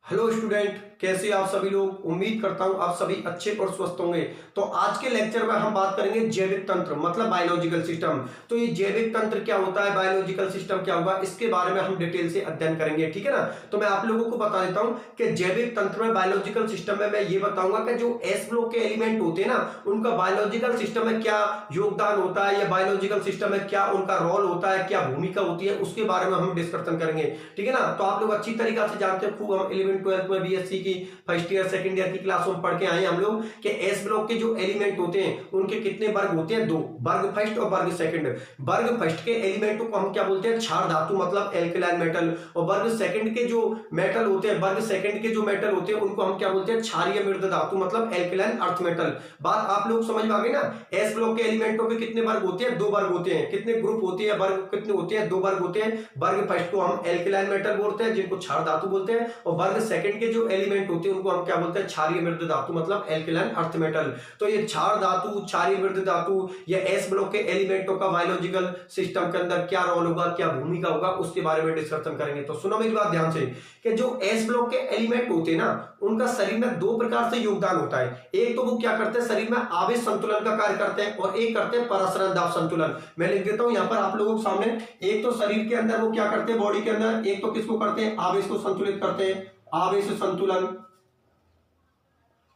Hello student, कैसे आप सभी लोग। उम्मीद करता हूं आप सभी अच्छे और स्वस्थ होंगे। तो आज के लेक्चर में हम बात करेंगे जैविक तंत्र मतलब बायोलॉजिकल सिस्टम। तो ये जैविक तंत्र क्या होता है, बायोलॉजिकल सिस्टम क्या होगा, इसके बारे में हम डिटेल से अध्ययन करेंगे। ठीक है ना। तो मैं आप लोगों को बता देता हूं कि जैविक तंत्र में बायोलॉजिकल सिस्टम में मैं ये बताऊंगा कि जो एस ब्लॉक के एलिमेंट होते हैं ना, उनका बायोलॉजिकल सिस्टम में क्या योगदान होता है या बायोलॉजिकल सिस्टम में क्या उनका रोल होता है, क्या भूमिका होती है, उसके बारे में हम डिस्कशन करेंगे। ठीक है ना। तो आप लोग अच्छी तरीके से जानते हो, खूब हम 11th 12th में बीएससी की फर्स्ट ईयर सेकंड ईयर की क्लास में पढ़ के आए हम लोग कि एस ब्लॉक के जो एलिमेंट होते हैं उनके कितने वर्ग होते हैं, दो वर्ग फर्स्ट और वर्ग सेकंड। वर्ग फर्स्ट के एलिमेंटों को हम क्या बोलते हैं, क्षार धातु मतलब एल्कलाइन मेटल। और वर्ग सेकंड के जो मेटल होते हैं, वर्ग सेकंड के जो मेटल होते हैं उनको हम क्या बोलते हैं, क्षारीय मृद धातु मतलब एल्कलाइन अर्थ मेटल। बात आप लोग समझ में आ गई ना। एस ब्लॉक के एलिमेंटों के कितने वर्ग होते हैं, दो वर्ग होते हैं। कितने ग्रुप होते हैं, वर्ग कितने होते हैं, दो वर्ग होते हैं। वर्ग फर्स्ट को हम एल्कलाइन मेटल बोलते हैं जिनको क्षार धातु बोलते हैं, और वर्ग सेकंड के जो एलिमेंट होते हैं उनको हम क्या बोलते हैं, क्षारीय मृद धातु मतलब एल्कलाइन अर्थ मेटल। तो ये क्षार धातु, क्षारीय मृद धातु या एस ब्लॉक के एलिमेंटों का बायोलॉजिकल सिस्टम के अंदर क्या रोल होगा, क्या भूमिका होगा, उसके बारे में डिस्कशन करेंगे। तो सुनो मेरी बात ध्यान से कि जो एस ब्लॉक के एलिमेंट होते हैं ना, उनका शरीर में दो प्रकार से योगदान होता है। एक तो वो क्या करते हैं, शरीर में आवेश संतुलन का कार्य करते हैं, और एक करते हैं परासरण दाब संतुलन। मैं लिख देता हूं यहां पर आप लोगों के सामने। एक तो शरीर के अंदर वो क्या करते हैं, बॉडी के अंदर, एक तो किसको करते हैं, आवेश को संतुलित करते हैं, आवेश संतुलन।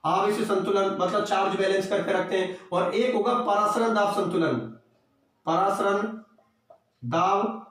आवेश संतुलन मतलब चार्ज बैलेंस करके रखते हैं। और एक होगा परासरण दाब संतुलन। परासरण दाब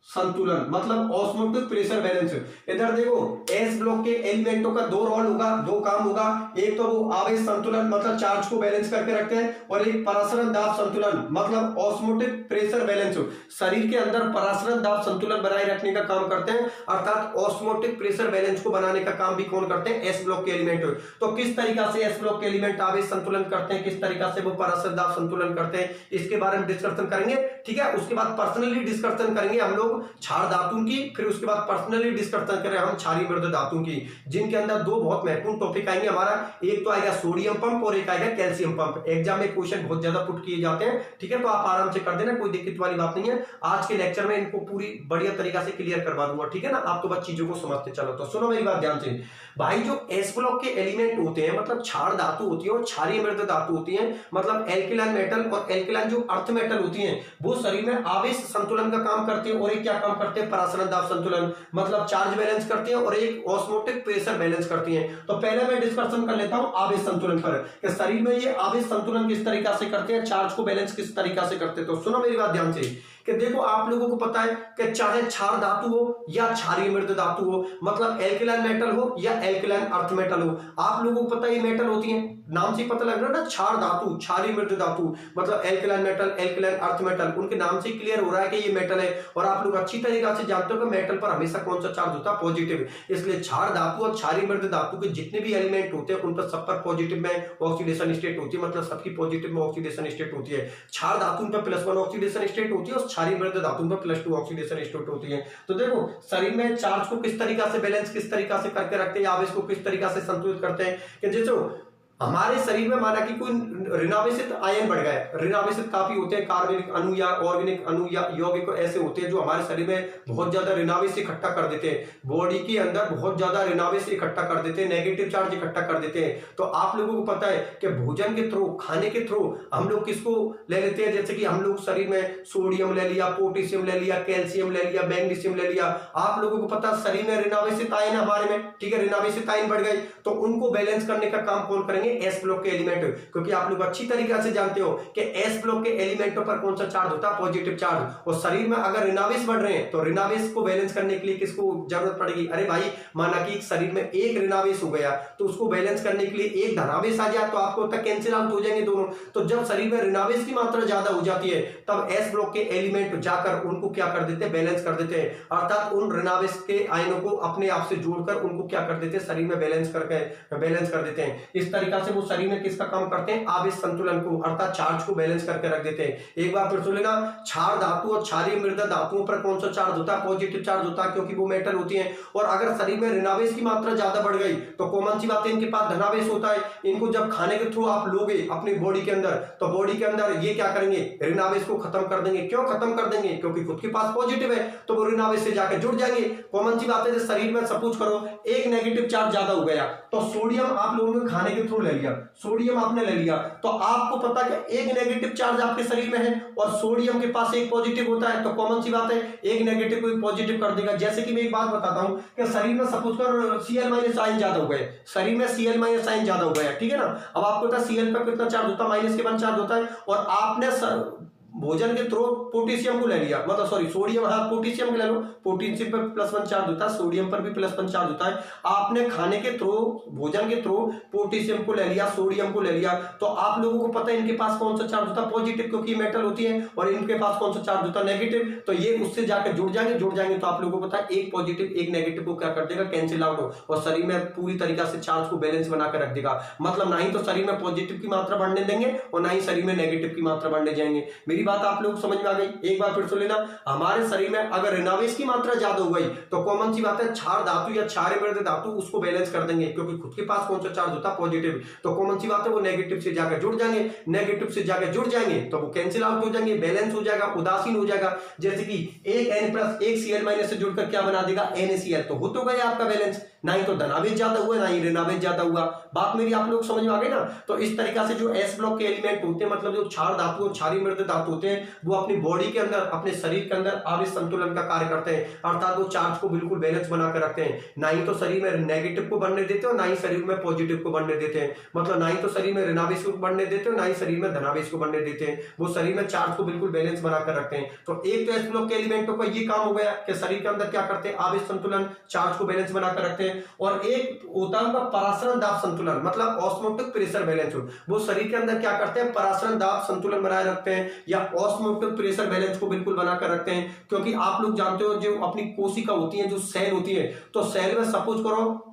संतुलन मतलब ऑस्मोटिक प्रेशर बैलेंस। इधर देखो, एस ब्लॉक के एलिमेंटों का दो रोल होगा, दो काम होगा। एक तो वो आवेश संतुलन मतलब चार्ज को बैलेंस करके रखते हैं, और एक परासरण दाब संतुलन मतलब ऑस्मोटिक प्रेशर बैलेंस। शरीर के अंदर परासरण दाब संतुलन बनाए रखने का काम करते हैं, अर्थात ऑस्मोटिक प्रेशर बैलेंस को बनाने का काम भी कौन करते हैं, एस ब्लॉक के एलिमेंट। तो किस तरीका से एस ब्लॉक के एलिमेंट आवेश संतुलन करते हैं, किस तरीका से वो परासरण दाब संतुलन करते हैं, इसके बारे में डिस्कशन करेंगे। ठीक है। उसके बाद पर्सनली डिस्कशन करेंगे हम लोग क्षार धातु की, फिर उसके बाद पर्सनली डिस्कशन करें हम क्षारीय मृद धातु की, जिनके अंदर दो बहुत महत्वपूर्ण टॉपिक आएंगे हमारा। एक तो आएगा सोडियम पंप और एक आएगा कैल्शियम पंप। एग्जाम में क्वेश्चन बहुत ज्यादा पुट किए जाते हैं। ठीक है। तो आप आराम से कर देना, कोई दिक्कत वाली बात नहीं है। आज के लेक्चर में इनको पूरी बढ़िया तरीका से क्लियर करवा दूंगा। ठीक है ना। आप तो बस चीजों को समझते चलो। तो सुनो मेरी बात ध्यान से भाई, जो एस ब्लॉक के एलिमेंट होते हैं मतलब क्षार धातु होती है और क्षारीय मृद धातु होती है, मतलब एल्कलाइन मेटल और एल्कलाइन जो अर्थ मेटल होती है, वो शरीर में आवेश संतुलन का काम करते हैं, और एक क्या काम करते हैं, परासरण दाब संतुलन मतलब चार्ज बैलेंस करती है, और एक ऑस्मोटिक प्रेशर बैलेंस करती है। तो पहले मैं डिस्कशन कर लेता हूं आवेश संतुलन पर कि शरीर में ये आवेश संतुलन किस तरीका से करते हैं, चार्ज को बैलेंस किस तरीका से करते हैं। तो सुनो मेरी बात ध्यान से कि देखो, आप लोगों को पता है कि चाहे क्षार धातु हो या क्षारीय मृद धातु हो, मतलब एल्कलाइन मेटल हो या एल्कलाइन अर्थ मेटल हो, आप लोगों को पता है ये मेटल होती है, नाम से पता लग रहा है ना। क्षार धातु, क्षारीय मृद धातु मतलब alkaline metal, alkaline earth metal, उनके नाम से क्लियर हो रहा है कि ये मेटल है। और आप लोग अच्छी तरीके से जानते हो कि मेटल पर हमेशा कौन सा चार्ज होता है, पॉजिटिव। इसलिए क्षार धातु और क्षारीय मृद धातु के जितने भी एलिमेंट होते हैं उन पर सब पर पॉजिटिव में ऑक्सीडेशन स्टेट होती है, मतलब सबकी पॉजिटिव में ऑक्सीडेशन स्टेट होती है। क्षार धातु पर +1 ऑक्सीडेशन स्टेट होती है और क्षारीय मृद धातु पर +2 ऑक्सीडेशन स्टेट होती है। तो देखो, शरीर में चार्ज को किस तरीका से बैलेंस किस तरीका से करके रखते हैं, आवेश को किस तरीका से संतुलित करते हैं कि जैसे हमारे शरीर में माना कि कोई ऋणावेशित आयन बढ़ गए, ऋणावेशित काफी होते हैं, कार्बनिक अणु या ऑर्गेनिक अणु या यौगिक ऐसे होते हैं जो हमारे शरीर में बहुत ज्यादा ऋणावेश इकट्ठा कर देते हैं, बॉडी के अंदर बहुत ज्यादा ऋणावेश इकट्ठा कर देते हैं, नेगेटिव चार्ज इकट्ठा कर देते हैं। तो आप लोगों को पता है कि भोजन के थ्रू, खाने के थ्रू हम लोग किसको ले लेते हैं, जैसे कि हम लोग शरीर में सोडियम ले लिया, पोटेशियम ले लिया, कैल्शियम ले लिया, मैग्नीशियम ले लिया। आप लोगों को पता है शरीर में ऋणावेशित आयन हमारे में, ठीक है, ऋणावेशित आयन बढ़ गए, तो उनको बैलेंस करने का काम कौन करेंगे, एस ब्लॉक के एलिमेंट। क्योंकि आप लोग अच्छी तरीके से जानते हो कि एस ब्लॉक के एलिमेंटों पर कौन सा चार्ज होता है, पॉजिटिव चार्ज। और शरीर में अगर ऋणावेश बढ़ रहे हैं तो ऋणावेश को बैलेंस करने के लिए किसको जरूरत पड़ेगी, अरे भाई माना कि शरीर में एक ऋणावेश हो गया तो उसको बैलेंस करने के लिए एक धनावेश आ जाए तो आपको तक कैंसिल आउट हो जाएंगे दोनों। तो जब शरीर में ऋणावेश की मात्रा ज्यादा हो जाती है तब एस ब्लॉक के एलिमेंट जाकर उनको क्या कर देते हैं, बैलेंस कर देते हैं, अर्थात उन ऋणावेश के आयनों को अपने आप से जोड़कर उनको क्या कर देते हैं, शरीर में बैलेंस कर देते हैं। इस तरीका तरीका से वो शरीर में किसका काम करते हैं, आवेश संतुलन को अर्थात चार्ज को बैलेंस करके रख देते हैं। एक बार फिर सुन लेना, क्षार धातु और क्षारीय मृदा धातुओं पर कौन सा चार्ज होता है, पॉजिटिव चार्ज होता है, क्योंकि वो मेटल होती है। और अगर शरीर में ऋणावेश की मात्रा ज्यादा बढ़ गई तो कॉमन सी बात है, इनके पास धनावेश होता है। इनको जब खाने के थ्रू आप लोगे अपनी बॉडी के अंदर, तो बॉडी के अंदर ये क्या करेंगे, ऋणावेश को खत्म कर देंगे। क्यों खत्म कर देंगे, क्योंकि खुद के पास पॉजिटिव है, तो वो ऋणावेश से जाकर जुड़ जाएंगे। कॉमन सी बात है, शरीर में सपोज करो एक नेगेटिव चार्ज ज्यादा हो गया, तो सोडियम आप लोगों ने खाने के थ्रू ले लिया, सोडियम आपने ले लिया, तो आपको पता है कि एक नेगेटिव चार्ज आपके शरीर में है और सोडियम के पास एक पॉजिटिव होता है, तो कॉमन सी बात है एक नेगेटिव को पॉजिटिव कर देगा। जैसे कि मैं एक बात बताता हूं कि शरीर में सपोज कर Cl- आयन ज्यादा हो गए, शरीर में Cl- आयन ज्यादा हो गया, ठीक है ना। अब आपको पता है Cl पर कितना चार्ज होता है, माइनस के 1 चार्ज होता है, और आपने भोजन के थ्रू पोटेशियम को ले लिया, मतलब सॉरी सोडियम, हाँ पोटेशियम ले लो, पोटेशियम पर +1 चार्ज होता है, सोडियम पर भी +1 चार्ज होता है। आपने खाने के थ्रू, भोजन के थ्रू पोटेशियम को ले लिया, सोडियम को ले लिया, तो आप लोगों को पता है इनके पास कौन सा चार्ज होता है, पॉजिटिव, क्योंकि मेटल होती है, और इनके पास कौन सा चार्ज होता है, नेगेटिव। तो ये उससे जाकर जुड़ जाएंगे तो आप लोगों को पता है एक पॉजिटिव एक नेगेटिव को क्या कर देगा, कैंसिल आउट हो, और शरीर में पूरी तरीका से चार्ज को बैलेंस बनाकर रख देगा। मतलब ना ही तो शरीर में पॉजिटिव की मात्रा बढ़ने देंगे और ना ही शरीर में नेगेटिव की मात्रा बढ़ने जाएंगे। मेरी बात आप लोग समझ में आ गई। एक बार फिर सुन लेना, हमारे शरीर में अगर ऋणावेश की मात्रा ज्यादा हो गई तो कॉमन सी बात है क्षार धातु या क्षारीय मृदा धातु उसको बैलेंस कर देंगे, क्योंकि खुद के पास कौन सा चार्ज होता है, पॉजिटिव, तो कॉमन सी बात है वो नेगेटिव से जाकर जुड़ जाएंगे, नेगेटिव से जाकर जुड़ जाएंगे तो वो कैंसिल आउट हो जाएंगे, बैलेंस हो जाएगा, उदासीन हो जाएगा। जैसे कि एक N+ एक Cl- से जुड़कर क्या बना देगा, NaCl, तो हो तो गया आपका बैलेंस, ना ही तो धनावेश ज्यादा हुआ ना ही ऋणावेश ज्यादा हुआ। बात मेरी आप लोग समझ में आ गई ना। तो इस तरीका से जो S ब्लॉक के एलिमेंट होते हैं, मतलब जो क्षार धातु और क्षारीय मृदा धातु होते हैं, वो अपनी बॉडी के अंदर, अपने शरीर के अंदर आवेश संतुलन का कार्य करते हैं, अर्थात वो चार्ज को बिल्कुल बैलेंस बनाकर रखते हैं। ना ही तो शरीर में नेगेटिव को बढ़ने देते हैं और ना ही शरीर में पॉजिटिव को बढ़ने देते हैं, मतलब ना ही तो शरीर में ऋणावेश को बढ़ने देते हैं ना ही शरीर में धनावेश को बढ़ने देते हैं। वो शरीर में चार्ज को बिल्कुल बैलेंस बनाकर रखते हैं। तो एक तो S ब्लॉक के एलिमेंटों का ये काम हो गया कि शरीर के अंदर क्या करते हैं, आवेश संतुलन, चार्ज को बैलेंस बनाकर रखते हैं। और एक होता है परासरण दाब संतुलन, मतलब ऑस्मोटिक प्रेशर बैलेंस। वो शरीर के अंदर क्या करते हैं, परासरण दाब संतुलन बनाए रखते हैं या ऑस्मोटिक प्रेशर बैलेंस को बिल्कुल बनाकर रखते हैं। क्योंकि आप लोग जानते हो जो अपनी कोशिका होती है, जो सेल होती है, तो सेल में सपोज करो,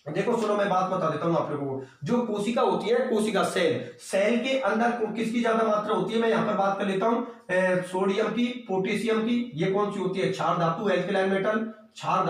देखो सुनो मैं बात बता देता हूं आप लोगों को। जो कोशिका होती है, कोशिका सेल के अंदर किसकी ज्यादा मात्रा होती है, मैं यहां पर बात कर लेता हूं सोडियम की, पोटेशियम की। ये कौन सी होती है, क्षार धातु एल्कलाइन मेटल, क्षार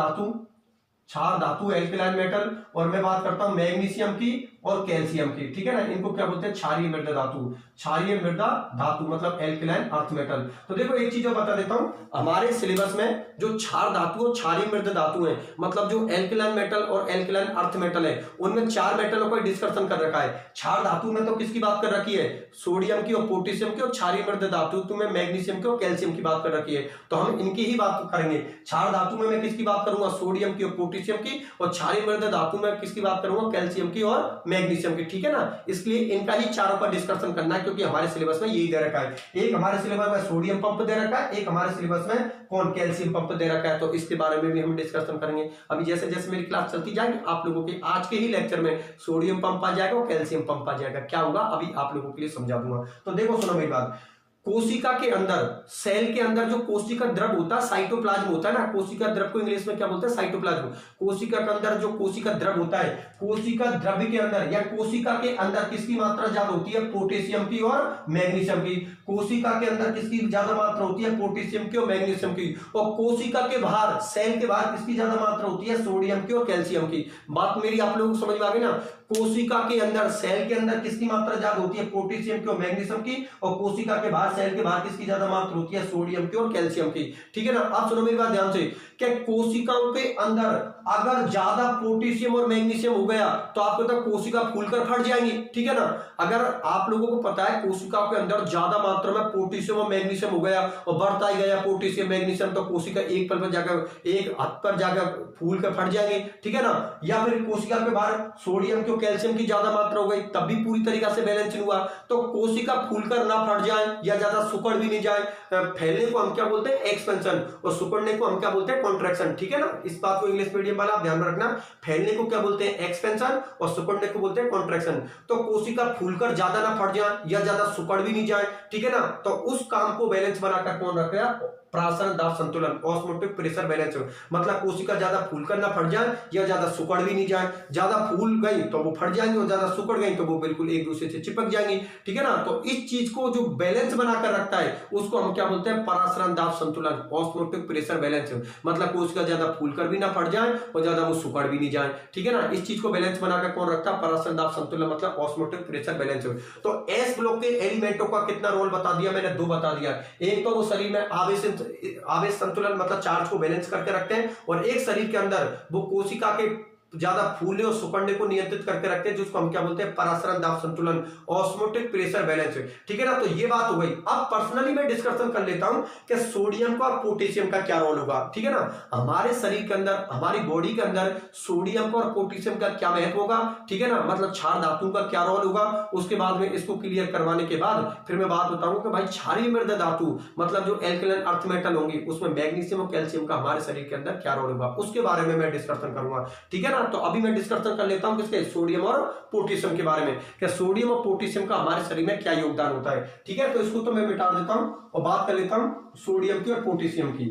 धातु एल्कलाइन मेटल। और मैं बात करता हूं मैग्नीशियम की और कैल्शियम की, ठीक है ना। इनको क्या बोलते हैं, क्षारीय मृदा धातु, क्षारीय मृदा धातु मतलब एल्कलाइन अर्थ मेटल। तो देखो एक चीज और बता देता हूं, हमारे सिलेबस में जो क्षार धातु और क्षारीय मृदा धातु है, मतलब जो एल्कलाइन मेटल और एल्कलाइन अर्थ मेटल है, उनमें 4 मेटलों का डिस्कशन कर रखा है। क्षार धातु में तो किसकी बात कर रखी है, सोडियम की और पोटेशियम की, और क्षारीय मृदा धातु में मैग्नीशियम की और कैल्शियम की बात कर रखी है। तो हम इनकी ही बात करेंगे। क्षार धातु में मैं किसकी बात करूंगा, सोडियम की और पोटेशियम की, और क्षारीय मृदा धातु में किसकी बात करूंगा, कैल्शियम की और मैग्नीशियम की, ठीक है ना। इसलिए इनका ही चारों पर डिस्कशन करना है, क्योंकि हमारे सिलेबस में यही दे रखा है। एक हमारे सिलेबस में सोडियम पंप दे रखा है, एक हमारे सिलेबस में कौन, कैल्शियम पंप दे रखा है। तो इसके बारे में भी हम डिस्कशन करेंगे। अभी जैसे जैसे मेरी क्लास चलती जाएगी, आप लोगों के आज के ही लेक्चर में सोडियम पंप आ जाएगा और कैल्शियम पंप आ जाएगा। क्या होगा अभी आप लोगों के लिए समझा दूंगा। तो देखो सुनो मेरी बात, कोशिका के अंदर, सेल के अंदर जो कोशिका द्रव होता है, साइटोप्लाज्म होता है ना। कोशिका द्रव को इंग्लिश में क्या बोलते हैं, साइटोप्लाज्म। कोशिका के अंदर जो कोशिका द्रव होता है, कोशिका द्रव के अंदर या कोशिका के अंदर किसकी मात्रा ज्यादा होती है, पोटेशियम की और मैग्नीशियम की। कोशिका के अंदर किसकी ज्यादा मात्रा होती है, पोटेशियम की और मैग्नीशियम की। और कोशिका के बाहर, सेल के बाहर किसकी ज्यादा मात्रा होती है, सोडियम की और कैल्शियम की। बात मेरी आप लोगों को समझ में आ गई ना। कोशिका के अंदर, सेल के अंदर किसकी मात्रा ज्यादा होती है, पोटेशियम की और मैग्नीशियम की। और कोशिका के बाहर, सेल के बाहर किसकी ज्यादा मात्रा होती है, सोडियम की और कैल्शियम की, ठीक है ना। आप सुनो मेरी बात ध्यान से, क्या कोशिकाओं के अंदर अगर ज्यादा पोटेशियम और मैग्नीशियम हो गया तो आपको पता कोशिका फूलकर फट जाएंगी, ठीक है ना। अगर आप लोगों को पता है कोशिकाओं के अंदर ज्यादा मात्रा में पोटेशियम और मैग्नीशियम हो गया और बढ़ता ही गया पोटेशियम मैग्नीशियम, तो कोशिका एक पल पर जाकर, एक हाथ पर जाकर फूल कर फट जाएंगे, ठीक है ना। या फिर कोशिका के बाहर सोडियम की और कैल्शियम की ज्यादा मात्रा हो गई, तब भी पूरी तरीका से बैलेंस नहीं हुआ। तो कोशिका फूलकर ना फट जाए या ज्यादा सुकड़ भी नहीं जाए, फैलने को हम क्या बोलते हैं, एक्सपेंशन, और सुकड़ने को हम क्या बोलते हैं, कॉन्ट्रैक्शन, ठीक है ना। इस बात को इंग्लिश मीडियम वाला आप ध्यान रखना। फैलने को क्या बोलते हैं, एक्सपेंशन, और सुकड़ने को बोलते हैं कॉन्ट्रैक्शन। तो कोशिका फूलकर ज्यादा ना फट जाए या ज्यादा सुकड़ भी नहीं जाए, ठीक है ना। तो उस काम को बैलेंस बनाकर कौन रख रहा है, परासरण दाब संतुलन, ऑस्मोटिक प्रेशर बैलेंस। मतलब कोशिका ज्यादा फूलकर ना फट जाए या ज्यादा सुकड़ भी नहीं जाए, ज्यादा फूल गई तो वो फट जाएंगी और ज्यादा सुकड़ गई तो वो बिल्कुल एक दूसरे से चिपक जाएंगी, ठीक है ना। तो इस चीज को जो बैलेंस बनाकर रखता है उसको हम क्या बोलते हैं, परासरण दाब संतुलन, ऑस्मोटिक प्रेशर बैलेंस। मतलब कोशिका ज्यादा फूलकर भी ना फट जाए और ज्यादा वो सुकड़ भी नहीं जाए, ठीक है ना। इस चीज को बैलेंस बनाकर कौन रखता है, परासरण दाब संतुलन, मतलब ऑस्मोटिक प्रेशर बैलेंस। तो एस ब्लॉक के एलिमेंटों का कितना रोल बता दिया मैंने, दो बता दिया। एक तो वो शरीर में आवेश संतुलन मतलब चार्ज को बैलेंस करके रखते हैं, और एक शरीर के अंदर वो कोशिका के ज्यादा फूलने और सुकड़ने को नियंत्रित करके रखते हैं, जिसको हम क्या बोलते हैं, परासरण दाब संतुलन, ऑस्मोटिक प्रेशर बैलेंस, ठीक है ना। तो ये बात हो गई। अब पर्सनली मैं डिस्कशन कर लेता हूं कि सोडियम का और पोटेशियम का क्या रोल होगा, ठीक है ना। हमारे शरीर के अंदर, हमारी बॉडी के अंदर सोडियम का और पोटेशियम का क्या महत्व होगा, ठीक है ना। मतलब क्षार धातु का क्या रोल होगा, उसके बाद में इसको क्लियर करवाने के बाद फिर मैं बात बताऊंगा कि भाई क्षारीय मृद धातु मतलब जो एल्कलाइन अर्थ मेटल होंगी उसमें मैग्नीशियम और कैल्शियम का हमारे शरीर के अंदर क्या रोल होगा, उसके बारे में मैं डिस्कशन करूंगा, ठीक है ना। तो अभी मैं डिस्कशन कर लेता हूं किसके, सोडियम और पोटेशियम के बारे में, कि सोडियम और पोटेशियम का हमारे शरीर में क्या योगदान होता है, ठीक है। तो इसको तो मैं मिटा देता हूं और बात कर लेता हूं सोडियम की और पोटेशियम की,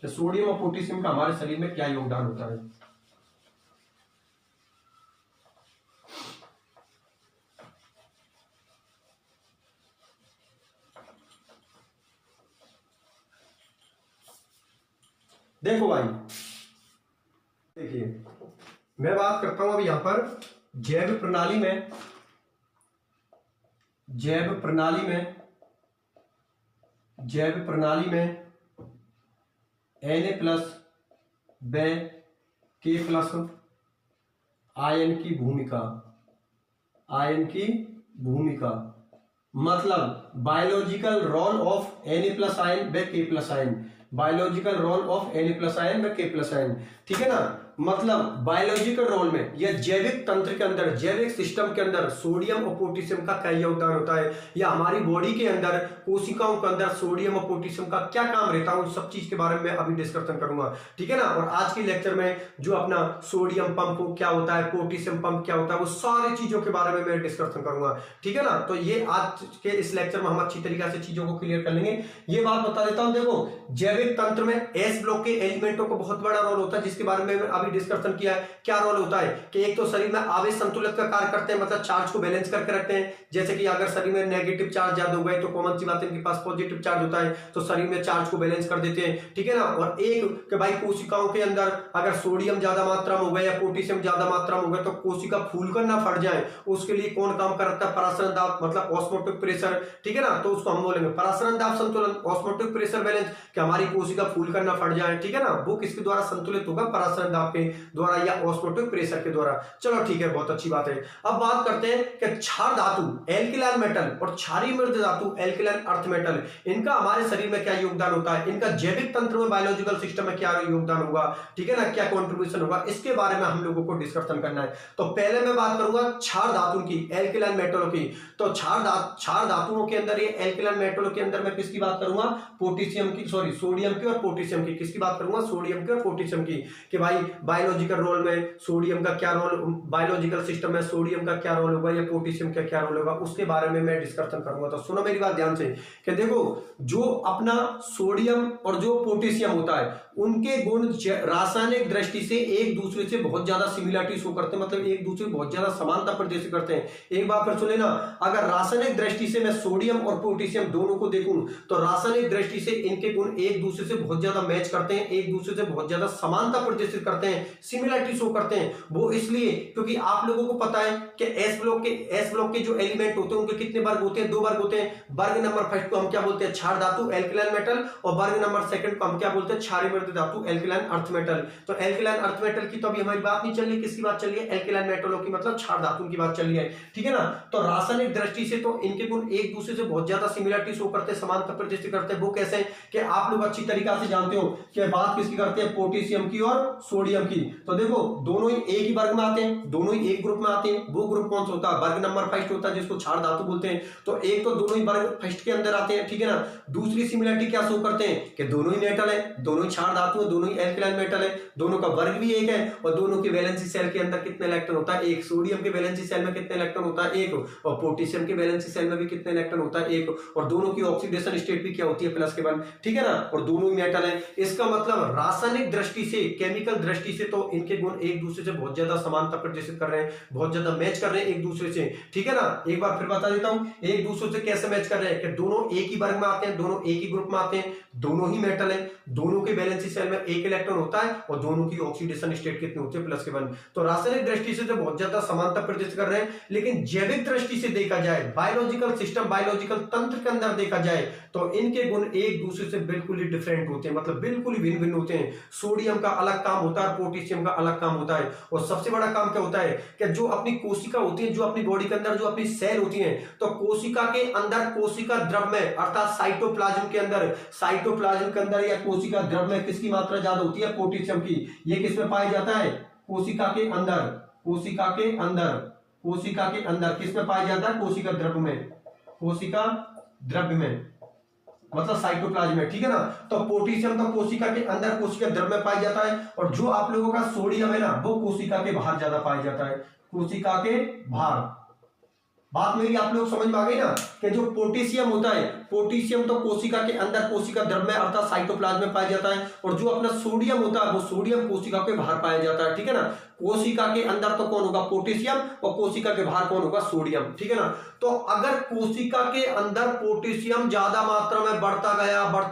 कि सोडियम और पोटेशियम का हमारे शरीर में क्या योगदान होता है। देखो भाई, देखिए मैं बात करता हूं अभी यहां पर जैव प्रणाली में, जैव प्रणाली में Na+ व K+ आयन की भूमिका, मतलब biological role of Na+ ion व K+ ion, biological role of Na+ ion व K+ आयन, ठीक है ना। मतलब बायोलॉजिकल रोल में या जैविक तंत्र के अंदर, जैविक सिस्टम के अंदर सोडियम और पोटेशियम का क्या योगदान होता है, या हमारी बॉडी के अंदर कोशिकाओं के अंदर सोडियम और पोटेशियम का क्या काम रहता है, उन सब चीज के बारे में अभी डिस्कशन करूंगा, ठीक है ना। और आज के लेक्चर में जो अपना सोडियम पंप क्या होता है, पोटेशियम पंप क्या होता है, वो सारी चीजों के बारे में मैं डिस्कशन करूंगा, ठीक है ना। तो ये आज के इस लेक्चर में हम अच्छी तरीके से चीजों को क्लियर कर लेंगे। ये बात बता देता हूं, देखो जैविक तंत्र में एस ब्लॉक के एलिमेंटों को बहुत बड़ा रोल होता है, जिसके बारे में अभी डिस्कशन किया है। क्या रोल होता है कि एक तो शरीर में आवेश संतुलित का कार्य करते हैं, मतलब चार्ज को बैलेंस करके रखते हैं। जैसे कि अगर शरीर में नेगेटिव चार्ज ज्यादा हो गए तो कॉमन सी बात है, इनके पास पॉजिटिव चार्ज होता है, तो शरीर में चार्ज को बैलेंस कर देते हैं, ठीक है ना। और एक कि भाई कोशिकाओं के अंदर अगर सोडियम ज्यादा मात्रा में हो गया या पोटेशियम ज्यादा मात्रा में हो गया तो कोशिका फूलकर ना फट जाए, उसके लिए कौन काम करता है, परासरण दाब मतलब ऑस्मोटिक प्रेशर, ठीक है ना। तो उसको हम बोलेंगे परासरण दाब संतुलन, ऑस्मोटिक प्रेशर बैलेंस, कि हमारी कोशिका फूलकर ना फट जाए, ठीक है ना। वो किसके द्वारा संतुलित होगा, परासरण दाब के द्वारा या ऑस्मोटिक प्रेशर के द्वारा। चलो ठीक है, बहुत अच्छी बात है। अब बात करते हैं कि क्षार धातु एल्कलाइन मेटल और क्षारीय मृद धातु एल्कलाइन अर्थ मेटल, इनका हमारे शरीर में क्या योगदान होता है, इनका जैविक तंत्र में बायोलॉजिकल सिस्टम में क्या योगदान होगा, ठीक है ना, क्या कंट्रीब्यूशन होगा, इसके बारे में हम लोगों को डिस्कशन करना है। तो पहले मैं बात करूंगा क्षार धातु की, एल्कलाइन मेटलों की। तो क्षार धातुओं के अंदर, ये एल्कलाइन मेटलों के अंदर मैं किसकी बात करूंगा, पोटेशियम की, सॉरी सोडियम की और पोटेशियम की। किसकी बात करूंगा, सोडियम की और पोटेशियम की, कि भाई बायोलॉजिकल रोल में सोडियम का क्या रोल, बायोलॉजिकल सिस्टम में सोडियम का क्या रोल होगा या पोटेशियम का क्या रोल होगा, उसके बारे में मैं डिस्कशन करूंगा। तो सुनो मेरी बात ध्यान से, कि देखो जो अपना सोडियम और जो पोटेशियम होता है उनके गुण रासायनिक दृष्टि से एक दूसरे से बहुत ज्यादा सिमिलरिटी शो करते हैं, मतलब एक दूसरे बहुत ज्यादा समानता प्रदर्शित करते हैं। एक बार फिर सुने ना, अगर रासायनिक दृष्टि से मैं सोडियम और पोटेशियम दोनों को देखूं तो रासायनिक दृष्टि से इनके गुण एक दूसरे से बहुत ज्यादा मैच करते हैं, एक दूसरे से बहुत ज्यादा समानता प्रदर्शित करते हैं, सिमिलरिटी शो करते हैं। वो इसलिए क्योंकि आप लोगों को पता है कि एस ब्लॉक के जो एलिमेंट होते हैं उनके कितने वर्ग होते हैं, दो वर्ग होते हैं। वर्ग नंबर फर्स्ट को हम क्या बोलते हैं, क्षार धातु एल्कलाइन मेटल, और वर्ग नंबर सेकंड को हम क्या बोलते हैं, क्षारीय मृद धातु एल्कलाइन अर्थ मेटल। तो एल्कलाइन अर्थ मेटल की तो अभी हमारी बात नहीं चल रही, किसकी बात चल रही है, एल्कलाइन मेटलों की, मतलब क्षार धातु की बात चल रही है, ठीक है ना। तो रासायनिक दृष्टि से तो इनके गुण एक दूसरे से बहुत ज्यादा सिमिलरिटी शो करते हैं, समानता प्रदर्शित करते हैं। वो कैसे कि आप लोग अच्छी तरीके से जानते हो कि बात किसकी करते हैं, पोटेशियम की और सोडियम की, तो देखो दोनों ही एक ही वर्ग में आते हैं, दोनों ही एक ग्रुप में आते हैं। वो ग्रुप कौन सा होता है? वर्ग नंबर फर्स्ट होता है, जिसको क्षार धातु बोलते हैं। तो एक तो दोनों ही वर्ग फर्स्ट के अंदर आते हैं, ठीक है ना। दूसरी सिमिलरिटी क्या शो करते हैं कि दोनों ही मेटल है, दोनों ही क्षार धातु है, दोनों ही एल्कलाइन मेटल है, दोनों का वर्ग भी एक है, और दोनों के वैलेंसी सेल के अंदर कितने इलेक्ट्रॉन होता है? एक। सोडियम के वैलेंसी सेल में कितने इलेक्ट्रॉन होता है? एक। और पोटेशियम के वैलेंसी सेल में भी कितने इलेक्ट्रॉन होता है? एक। और दोनों की ऑक्सीडेशन स्टेट भी क्या होती है? +1, ठीक है ना। और दोनों ही मेटल है। इसका मतलब रासायनिक दृष्टि से, केमिकल दृष्टि से तो इनके गुण एक दूसरे से बहुत ज्यादा समानता प्रदर्शित कर रहे हैं, बहुत ज्यादा मैच कर रहे हैं एक दूसरे से, ठीक है ना। एक बार फिर बता देता हूं एक दूसरे से कैसे मैच कर रहे हैं कि दोनों एक ही वर्ग में आते हैं, दोनों एक ही ग्रुप में आते हैं, दोनों ही मेटल है, दोनों के वैलेंसी सेल में एक इलेक्ट्रॉन होता है, और दोनों की ऑक्सीडेशन स्टेट कितनी होती है? +1। तो रासायनिक दृष्टि से तो बहुत ज्यादा समानता प्रदर्शित कर रहे हैं, लेकिन जैविक दृष्टि से देखा जाए, बायोलॉजिकल सिस्टम, बायोलॉजिकल तंत्र के अंदर देखा जाए, तो इनके गुण एक दूसरे से बिल्कुल ही डिफरेंट होते हैं, मतलब बिल्कुल ही भिन्न भिन्न होते हैं। सोडियम का अलग काम होता है, पोटेशियम का अलग काम होता है। और सबसे बड़ा काम क्या होता है कि जो अपनी कोशिका होती है, जो अपनी बॉडी के अंदर जो अपनी सेल होती है, तो कोशिका के अंदर, कोशिका द्रव में, अर्थात साइटोप्लाज्म के अंदर, साइटोप्लाज्म के अंदर या कोशिका द्रव में किसकी मात्रा ज्यादा होती है? पोटेशियम की। ये किसमें पाया जाता है? कोशिका के अंदर, कोशिका के अंदर, कोशिका के अंदर किसमें पाया जाता है? कोशिका द्रव में, कोशिका द्रव्य में, मतलब साइटोप्लाज्म में, ठीक है ना। तो पोटेशियम तो कोशिका के अंदर, कोशिका द्रव में पाया जाता है, और जो आप लोगों का सोडियम है ना, वो कोशिका के बाहर ज्यादा पाया जाता है, कोशिका के बाहर। बात मेरी आप लोग समझ में आ गई ना कि जो पोटेशियम होता है, पोटेशियम तो कोशिका के अंदर, कोशिका द्रव में, अर्थात साइटोप्लाज्म में पाया जाता है, और जो अपना सोडियम होता है, वो सोडियम कोशिका के बाहर पाया जाता है, ठीक है ना। कोशिका के अंदर तो कौन होगा? पोटेशियम, और कोशिका के बाहर कौन होगा? सोडियम, ठीक है ना। तो अगर कोशिका के अंदर पोटेशियम ज्यादा मात्रा में बढ़ता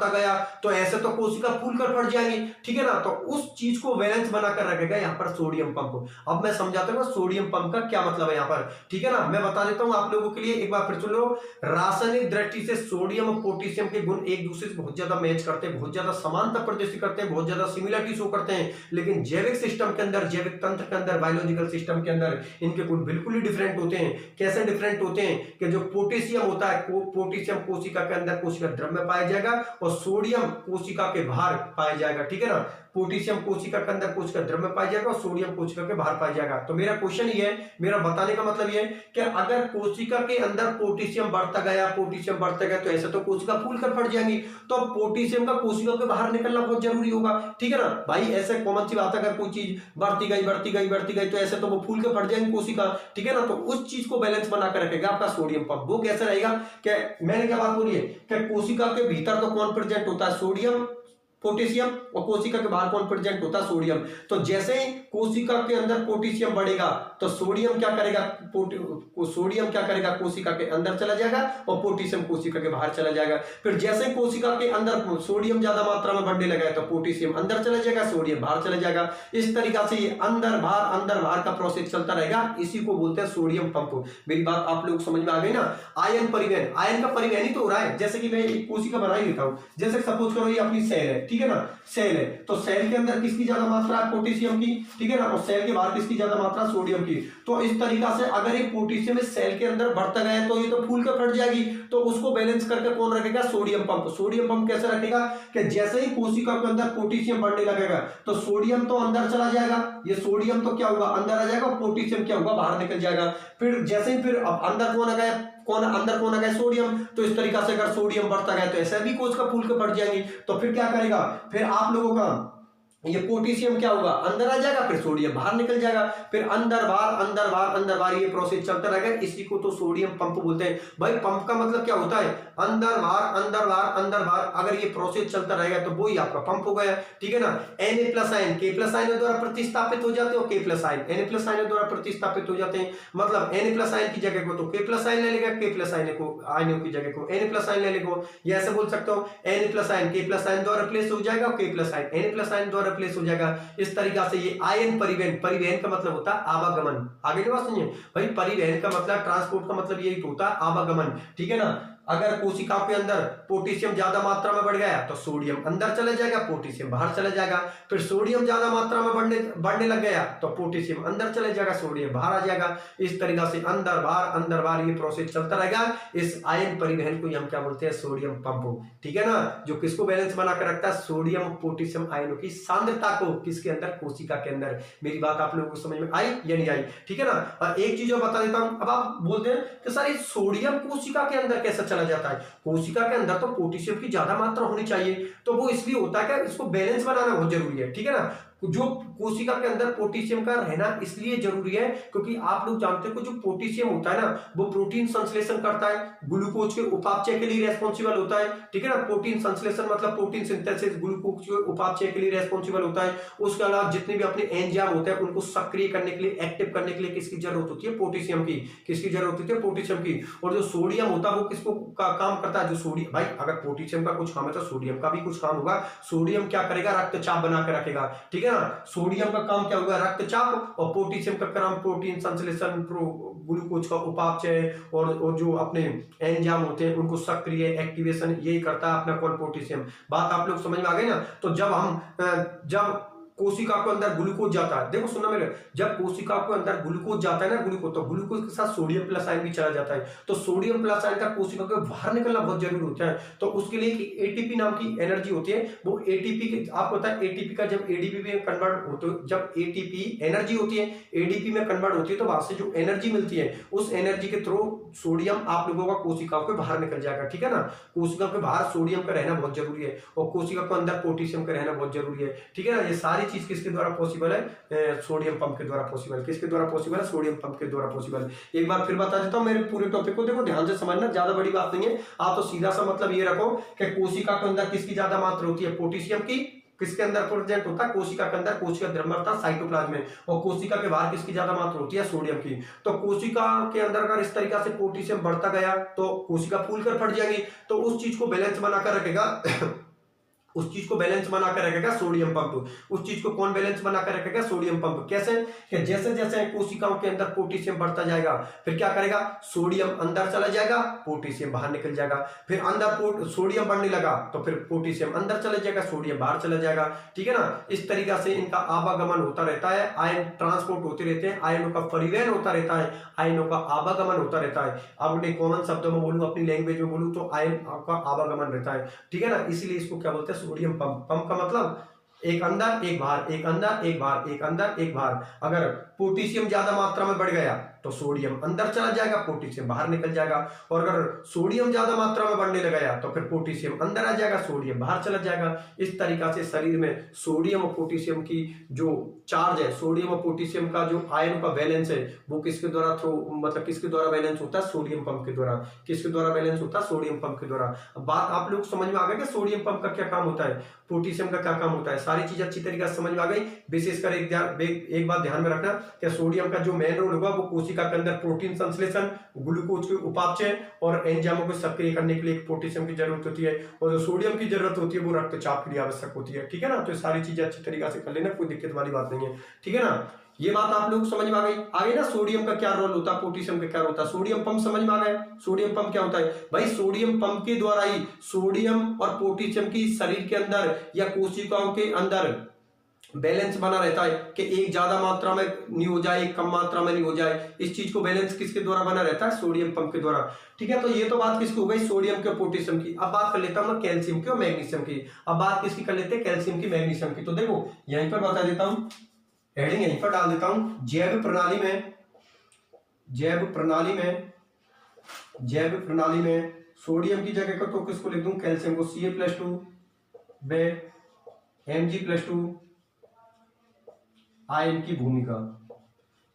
गया, तो ऐसे तो कोशिका फूलकर फट जाएगी, ठीक है ना। तो उस चीज को बैलेंस बनाकर रखेगा यहाँ पर सोडियम पंप। अब मैं समझाता हूँ सोडियम पंप का क्या मतलब है यहाँ पर, ठीक है ना। मैं बता देता हूँ आप लोगों के लिए, एक बार फिर सुन लो। रासायनिक दृष्टि से सोडियम और पोटेशियम के गुण एक दूसरे से बहुत ज्यादा मैच करते हैं, बहुत ज्यादा समानता प्रदर्शित करते हैं, बहुत ज्यादा सिमिलरिटी शो करते हैं, लेकिन जैविक सिस्टम के अंदर, जैविक तंत्र के अंदर, बायोलॉजिकल सिस्टम के अंदर इनके गुण बिल्कुल ही डिफरेंट होते हैं। कैसे डिफरेंट होते हैं कि जो पोटेशियम होता है, पोटेशियम कोशिका के अंदर, कोशिका द्रव में पाया जाएगा, और सोडियम कोशिका के बाहर पाया जाएगा, ठीक है ना। पोटेशियम कोशिका के अंदर, कोशिका द्रव में पाया जाएगा, और सोडियम कोशिका के बाहर पाया जाएगा। तो मेरा क्वेश्चन ये है, मेरा बताने का मतलब ये है कि अगर कोशिका के अंदर पोटेशियम बढ़ता गया, पोटेशियम बढ़ता गया, तो ऐसे तो कोशिका फूल कर फट जाएंगी, तो पोटेशियम का कोशिका के बाहर निकलना बहुत जरूरी होगा, ठीक है ना भाई। ऐसे कॉमन सी बात है, अगर कोई चीज बढ़ती गई तो ऐसे तो वो फूल के फट जाएंगी कोशिका, ठीक है ना। तो उस चीज को बैलेंस बना कर रखेगा आपका सोडियम पंप। वो कैसे रहेगा कि मैंने क्या बात बोली है कि कोशिका के भीतर तो कौन प्रेजेंट होता है? सोडियम, पोटेशियम, और कोशिका के बाहर कौन प्रेजेंट होता है? सोडियम। तो जैसे ही कोशिका के अंदर पोटेशियम बढ़ेगा, तो सोडियम क्या करेगा? सोडियम क्या करेगा? कोशिका के अंदर चला जाएगा, और पोटेशियम कोशिका के बाहर चला जाएगा। फिर जैसे ही कोशिका के अंदर सोडियम ज्यादा मात्रा में बढ़ने लगा है, तो पोटेशियम अंदर चला जाएगा, सोडियम बाहर चला जाएगा। इस तरीका से ये अंदर बाहर का प्रोसेस चलता रहेगा। इसी को बोलते हैं सोडियम पंप। मेरी बात आप लोग समझ में आ गई ना। आयन परिवहन, आयन का परिवहन ही तो हो रहा है। जैसे कि मैं एक कोशिका बना ही लेता हूं, जैसे सपोज करो ये अपनी सेल है, ठीक है ना। सेल है, तो सेल के अंदर किसकी ज्यादा मात्रा है? पोटेशियम की, ठीक है ना। और सेल के बाहर किसकी ज्यादा मात्रा? सोडियम की। तो इस तरीका से अगर एक पोटेशियम सेल के अंदर बढ़ता गया, तो ये तो फूल कर फट जाएगी, तो उसको बैलेंस करके कौन रखेगा? Sodium pump. सोडियम पंप कैसे रखेगा कि जैसे ही कोशिका के अंदर पोटेशियम बढ़ने लगेगा, तो सोडियम तो अंदर चला जाएगा, ये सोडियम तो क्या होगा? अंदर आ जाएगा, पोटेशियम क्या होगा? बाहर निकल जाएगा। फिर जैसे ही फिर अब अंदर कौन आ गया? अंदर कौन आ गया? सोडियम। तो इस तरीका से अगर सोडियम बढ़ता गया, तो ऐसा भी कोशिका फूल के फट जाएंगी। तो फिर क्या करेगा? फिर आप लोगों का ये पोटेशियम क्या होगा? अंदर आ जाएगा, फिर सोडियम बाहर निकल जाएगा, फिर अंदर बाहर ये प्रोसेस चलता रहेगा। इसी को तो सोडियम पंप बोलते हैं। भाई पंप का मतलब क्या होता है? अंदर बाहर अगर ये प्रोसेस चलता रहेगा, तो वो ही आपका पंप हो गया, ठीक है ना। Na+ आयन K+ आयन द्वारा प्रतिस्थापित हो जाते हो, K+ आयन Na+ आयन द्वारा प्रतिस्थापित हो जाते हैं। मतलब Na+ आयन की जगह को तो K+ आयन ले लेगा, K+ आयनों की जगह को Na+ आयन ले लेगा। ये ऐसे बोल सकते हो, Na+ आयन K+ आयन द्वारा रिप्लेस हो जाएगा, K+ आयन Na+ आयन द्वारा रिप्लेस हो जाएगा। इस तरीका से ये आयन परिवहन, परिवहन का मतलब होता है आवागमन। आगे की बात सुनिए भाई, परिवहन का मतलब, ट्रांसपोर्ट का मतलब यही तो होता है आवागमन, ठीक है ना। अगर कोशिकाओं के अंदर पोटेशियम ज्यादा मात्रा में बढ़ गया तो सोडियम अंदर चले जाएगा, पोटेशियम बाहर चले जाएगा। फिर सोडियम ज्यादा मात्रा में बढ़ने लग गया तो पोटेशियम अंदर चले जाएगा, सोडियम बाहर आ जाएगा। इस तरीका से अंदर बाहर ये प्रोसेस चलता रहेगा। इस आयन परिवहन को हम क्या बोलते हैं, सोडियम पंप, ठीक है ना, जो किसको बैलेंस बना कर रखता है, सोडियम पोटेशियम आयनों की सांद्रता को, किसके अंदर, कोशिका के अंदर। मेरी बात आप लोगों को समझ में आई या नहीं आई, ठीक है ना। और एक चीज और बता देता हूं, अब आप बोलते हैं कि सर ये सोडियम कोशिका के अंदर कैसे चला जाता है। कोशिका के अंदर तो पोटेशियम की ज्यादा मात्रा होनी चाहिए, तो वो इसलिए होता है कि इसको बैलेंस बनाना बहुत जरूरी है, ठीक है ना। जो कोशिका के अंदर पोटेशियम का रहना इसलिए जरूरी है क्योंकि आप लोग जानते हो कि जो पोटेशियम होता है ना वो प्रोटीन संश्लेषण करता है, ग्लूकोज के उपापचय के लिए रेस्पॉन्सिबल होता है, ठीक है ना। प्रोटीन संश्लेषण मतलब प्रोटीन सिंथेसिस, ग्लूकोज के उपापचय के लिए रेस्पॉन्सिबल होता है। उसके अलावा जितने भी अपने एंजाइम होते हैं उनको सक्रिय करने के लिए, एक्टिव करने के लिए किसकी जरूरत होती है, पोटेशियम की। किसकी जरूरत होती है, पोटेशियम की। और जो सोडियम होता है वो किसको काम करता है, जो सोडियम, भाई अगर पोटेशियम का कुछ काम है तो सोडियम का भी कुछ काम होगा। सोडियम क्या करेगा, रक्तचाप बना के रखेगा, ठीक है। सोडियम का काम क्या होगा, रक्तचाप, और पोटेशियम का काम प्रोटीन संश्लेषण, ग्लूकोज का उपापचय, और जो अपने एंजाइम होते हैं उनको सक्रिय, एक्टिवेशन, यही करता है अपना कौन, पोटेशियम। बात आप लोग समझ में आ गई ना। तो जब कोशिका के अंदर ग्लूकोज जाता है, देखो सुनना मेरे, जब कोशिका के अंदर ग्लूकोज जाता है ना, ग्लूकोज, तो ग्लूकोज के साथ सोडियम प्लस आयन भी चला जाता है। तो सोडियम प्लस आयन का कोशिका के बाहर निकलना बहुत जरूरी होता है। तो उसके लिए एटीपी नाम की एनर्जी होती है, वो एटीपी के, आपको पता है एटीपी का जब एडीपी में कन्वर्ट होते, जब एटीपी एनर्जी होती है एडीपी में कन्वर्ट होती है, तो वहां से जो एनर्जी मिलती है उस एनर्जी के थ्रू सोडियम आप लोगों का कोशिकाओं के बाहर निकल जाएगा, ठीक है ना। कोशिका के बाहर सोडियम का रहना बहुत जरूरी है और कोशिका के अंदर पोटेशियम का रहना बहुत जरूरी है, ठीक है ना। ये सारी चीज किसके द्वारा पॉसिबल है, सोडियम पंप के द्वारा पॉसिबल। किसके द्वारा पॉसिबल है, सोडियम पंप के द्वारा पॉसिबल। एक बार फिर बता देता हूं मेरे पूरे टॉपिक को, देखो ध्यान से समझना, ज्यादा बड़ी बात नहीं है। आप तो सीधा सा मतलब ये रखो कि कोशिका के अंदर किसकी ज्यादा मात्रा होती है, पोटेशियम की। किसके अंदर प्रेजेंट होता है, कोशिका के अंदर, कोशिका द्रव्यता साइटोप्लाज्म में। और कोशिका के बाहर किसकी ज्यादा मात्रा होती है, सोडियम की। तो कोशिका के अंदर अगर इस तरीका से पोटेशियम बढ़ता गया तो कोशिका फूल कर फट जाएगी, तो उस चीज को बैलेंस बनाकर रखेगा उस चीज को बैलेंस बना कर रखेगा सोडियम पंप। उस चीज को कौन बैलेंस बना कर रखेगा, सोडियम पंप। कैसे, कि जैसे जैसे कोशिकाओं के अंदर पोटेशियम बढ़ता जाएगा फिर क्या करेगा, सोडियम अंदर चला जाएगा, पोटेशियम बाहर निकल जाएगा। फिर अंदर सोडियम बढ़ने लगा तो फिर पोटेशियम अंदर चला जाएगा, सोडियम बाहर चला जाएगा, ठीक है ना। इस तरीका से इनका आवागमन होता रहता है, आयन ट्रांसपोर्ट होते रहते हैं, आयनों का परिवहन होता रहता है, आयनों का आवागमन होता रहता है। अब मैं कॉमन शब्दों में बोलूं, अपनी लैंग्वेज में बोलूं तो आयन का आवागमन रहता है, ठीक है ना। इसलिए इसको क्या बोलते हैं, सोडियम पंप। पंप का मतलब एक अंदर एक बाहर, एक अंदर एक बाहर, एक अंदर एक बाहर। अगर पोटेशियम ज्यादा मात्रा में बढ़ गया तो सोडियम अंदर चला जाएगा, पोटेशियम बाहर निकल जाएगा। और अगर सोडियम ज्यादा मात्रा में बढ़ने लगा तो फिर पोटेशियम अंदर आ जाएगा, सोडियम बाहर चला जाएगा। इस तरीका से शरीर में सोडियम और पोटेशियम की जो चार्ज है, सोडियम और पोटेशियम का जो आयन का बैलेंस है वो किसके द्वारा मतलब किसके द्वारा बैलेंस होता है, सोडियम पंप के द्वारा। किसके द्वारा बैलेंस होता है, सोडियम पंप के द्वारा। अब बात आप लोग समझ में आ गई कि सोडियम पंप का क्या काम होता है, पोटेशियम का क्या काम होता है। सारी चीज अच्छी तरीके से समझ में आ गई। विशेषकर एक बात ध्यान में रखना कि सोडियम का जो मेन रोल होगा वो कोशिका के अंदर प्रोटीन संश्लेषण, ग्लूकोज के उपापचय और एंजाइमों को सक्रिय करने के लिए पोटेशियम की जरूरत होती है, और जो सोडियम की जरूरत होती है वो रक्तचाप के लिए आवश्यक होती है, ठीक है ना। तो सारी चीजें अच्छी तरीके से कर लेना, कोई दिक्कत वाली बात नहीं है, ठीक है ना। ये बात आप लोग समझ में आ गई। आगे ना सोडियम का क्या रोल होता है, पोटेशियम का क्या होता है। सोडियम पंप समझ में आ गए। सोडियम पंप क्या होता है भाई, सोडियम पंप के द्वारा ही सोडियम और पोटेशियम की शरीर के अंदर या कोशिकाओं के अंदर बैलेंस बना रहता है कि एक ज्यादा मात्रा में नहीं हो जाए, एक कम मात्रा में नहीं हो जाए। इस चीज को बैलेंस किसके द्वारा बना रहता है, सोडियम पंप के द्वारा, ठीक है। तो ये तो बात किसकी हो गई, सोडियम के, पोटेशियम की। अब बात कर लेता हूं मैं कैल्शियम की और मैग्नीशियम की। अब बात किसकी कर लेते हैं, कैल्शियम की, मैग्नीशियम की। तो देखो यहीं पर बता देता हूं, हेडिंग यहीं पर डाल देता हूं। जैव प्रणाली में सोडियम की जगह को तो किसको लिख दूं, कैल्शियम को, Ca+2 व Mg+2 आयन की भूमिका।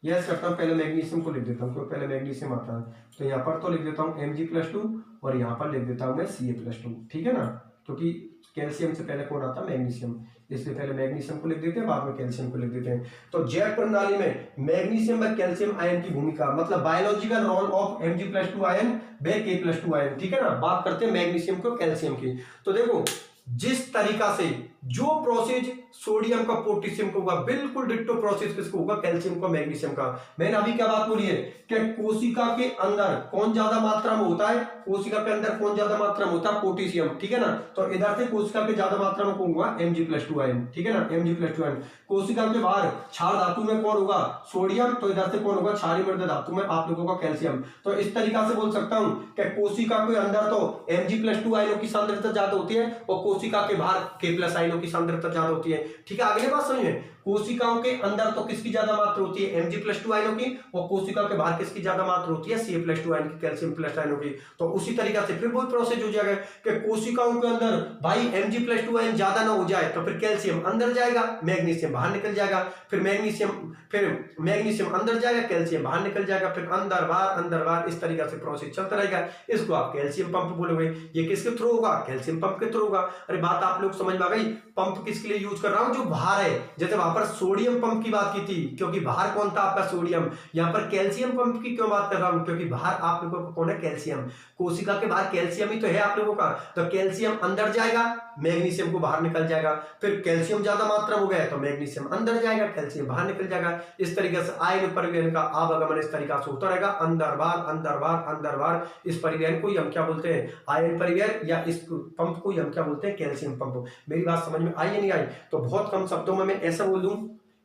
यस करता हूं, पहले मैग्नीशियम को लिख देता हूं, पहले मैग्नीशियम आता है तो यहाँ पर तो लिख देता हूं Mg+2 और यहाँ पर लिख देता हूं मैं Ca+2, ठीक है ना। क्योंकि कैल्शियम से पहले कौन आता है, मैग्नीशियम, इसलिए पहले मैग्नीशियम को लिख देते हैं, बाद में कैल्शियम को लिख देते हैं। तो जैव प्रणाली में मैग्नीशियम व कैल्शियम आयन की भूमिका, मतलब biological role of Mg+2 ion व K+2 आयन, ठीक है ना। बात करते हैं मैग्नीशियम को, कैल्शियम की। तो देखो जिस तरीका से जो प्रोसेस सोडियम का पोटेशियम का होगा, बिल्कुल डिट्टो प्रोसेस किसको होगा, कैल्शियम का मैग्नीशियम का। मैंने अभी क्या बात बोली है कि कोशिका के अंदर कौन ज्यादा मात्रा में होता है, कोशिका के अंदर कौन ज्यादा मात्रा में होता है, पोटेशियम, ठीक है ना। तो इधर से कोशिका के ज्यादा मात्रा में कौन होगा, Mg+2 आयन, ठीक है ना, Mg+2 आयन। कोशिका के बाहर क्षार धातु में कौन होगा, सोडियम, तो इधर से कौन होगा, क्षारीय मृद धातु में आप लोगों का कैल्शियम। तो इस तरीका से बोल सकता हूं कि कोशिका के अंदर तो Mg+2 आयनों की सांद्रता ज्यादा होती है और कोशिका के बाहर K+ आयनों की सांद्रता ज्यादा होती है, ठीक है। अगली बात समझिए, कोशिकाओं के अंदर तो किसकी ज्यादा मात्रा होती है, Mg+2 आयनों की, और कोशिका के बाहर किसकी ज्यादा मात्रा होती है, Ca+2 आयन की, कैल्शियम प्लस आयनों की। तो उसी तरीका से फिर वही प्रोसेस हो जाएगा कि कोशिकाओं के अंदर भाई Mg+2 आयन ज्यादा ना हो जाए तो फिर कैल्शियम अंदर जाएगा, मैग्नीशियम बाहर निकल जाएगा, फिर मैग्नीशियम अंदर जाएगा, कैल्शियम बाहर निकल जाएगा, फिर अंदर बाहर इस तरीका से प्रोसेस चलता रहेगा। इसको आप कैल्शियम पंप बोलोगे। ये किसके थ्रू होगा, कैल्शियम पंप के थ्रू होगा। अरे बात आप लोग समझ में आ गई। पंप किसके लिए यूज कर रहा हूं, जो बाहर है। जैसे वहां पर सोडियम पंप की बात की थी क्योंकि बाहर कौन था आपका, सोडियम। यहां पर कैल्शियम पंप की क्यों बात कर रहा हूं, क्योंकि बाहर आप लोगों को कौन है, कैल्शियम। कोशिका के बाहर कैल्शियम ही तो है आप लोगों का, तो कैल्शियम अंदर जाएगा, मैग्नीशियम को बाहर निकल जाएगा। फिर कैल्शियम ज्यादा मात्रा हो गया तो मैग्नीशियम अंदर जाएगा, कैल्शियम बाहर निकल जाएगा। इस तरीके से आयन परिवहन का आवागमन इस तरीका से होता रहेगा, अंदर बाहर। इस परिवहन को हम क्या बोलते हैं, आयन परिवहन, या इस पंप को हम क्या बोलते हैं, कैल्शियम पंप। मेरी बात समझ में आई या नहीं आई। तो बहुत कम शब्दों में मैं ऐसा बोल दूं